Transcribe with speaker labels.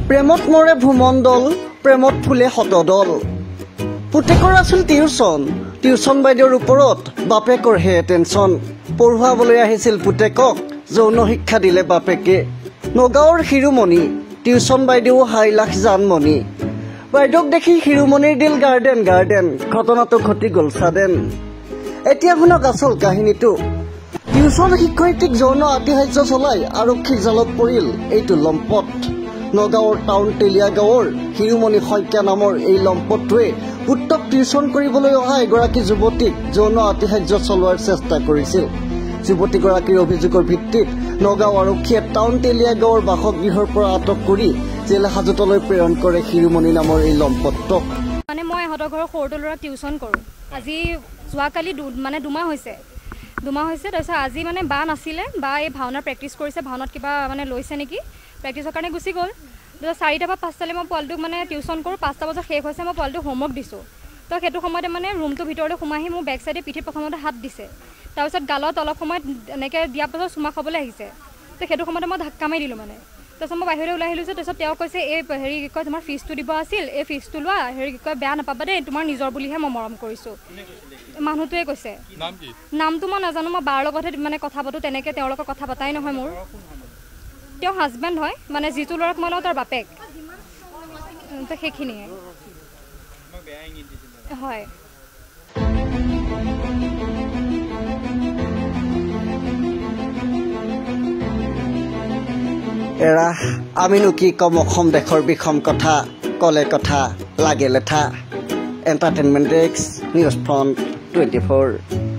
Speaker 1: প্ৰেমত মৰে ভূমণ্ডল প্ৰেমত ফুলে শতদল পুতেকৰ আছিল টিউচন বাইদেউৰ ওপৰত বাপেকৰহে টেনচন পঢ়ুৱাবলৈ আহিছিল পুতেকক যৌন শিক্ষা দিলে বাপেকে নগাঁৱৰ শিৰোমণি টিউচন বাইদেউ 2 লাখ জানমণি বাইদেউক দেখি শিৰোমণিৰ দিল গাৰ্ডেন ঘটনাটো ঘটি গ'ল সাদেন এতিয়া শুনক আচল কাহিনীটো টিউচন শিক্ষয়িত্ৰীক যৌন আতিশয্য চলাই আৰক্ষীৰ জালত পৰিল এইটো লম্পট নগাঁৱৰ টাউন তেলিয়া গাঁৱৰ শিৰোমণি শইকীয়া নামৰ এই লম্পটটোৱে পুত্ৰক টিউচন কৰিবলৈ অহা এগৰাকী যুৱতীক যৌন আতিশয্য চলোৱাৰ চেষ্টা কৰিছিল যুৱতীগৰাকীৰ অভিযোগৰ ভিত্তিত নগাঁও আৰক্ষীয়ে টাউন তেলিয়া গাঁৱৰ বাসগৃহৰ পৰা আটক কৰি জেল হাজতলৈ প্ৰেৰণ কৰে শিৰোমণি নামৰ এই লম্পটক
Speaker 2: মানে মই ইহঁতৰ ঘৰৰ সৰুটো ল'ৰাক টিউচন কৰোঁ আজি যোৱাকালি মানে 2 মাহ হৈছে তাৰপিছত আজি মানে বা নাছিলে বা এই ভাওনাৰ প্ৰেক্টিচ কৰিছে ভাওনাত কিবা মানে লৈছে নেকি প্ৰেক্টিচৰ কাৰণে গুচি গ'ল তাৰপিছত 4টা বা 5টালৈ মই পোৱালিটোক মানে টিউচন কৰোঁ 5টা বজাত শেষ হৈছে মই পোৱালিটোক হোমৱৰ্ক দিছোঁ তো সেইটো সময়তে মানে ৰুমটোৰ ভিতৰলৈ সোমাই আহি মোৰ বেক চাইডে পিঠিত প্ৰথমতে হাত দিছে তাৰপিছত গালত অলপ সময় এনেকৈ দিয়াৰ পাছত চুমা খাবলৈ আহিছে তো সেইটো সময়তে মই ধাক্কা মাৰি দিলোঁ মানে তাৰপিছত মই বাহিৰলৈ ওলাই আহিলোঁ তাৰপিছত তেওঁ কৈছে এই হেৰি কি কয় তোমাৰ ফিজটো দিব আছিল এই ফিজটো লোৱা হেৰি কি কয় বেয়া নাপাবা দেই তোমাৰ নিজৰ বুলিহে মই মৰম কৰিছোঁ মানুহটোৱে কৈছে নামটো মই নাজানো মই বাৰ লগতহে মানে কথা পাতোঁ তেনেকৈ তেওঁৰ লগত কথা পতাই নহয় মোৰ তেওঁ হাজবেণ্ড হয় মানে যিটো ল'ৰাক মই লওঁ তাৰ বাপেক তো সেইখিনিয়ে হয়
Speaker 1: এৰা আমিনো কি কম অসম দেশৰ বিষম কথা কলে কথা লাগে লেঠা এণ্টাৰটেইনমেণ্ট ডেস্ক নিউজ ফ্ৰণ্ট 24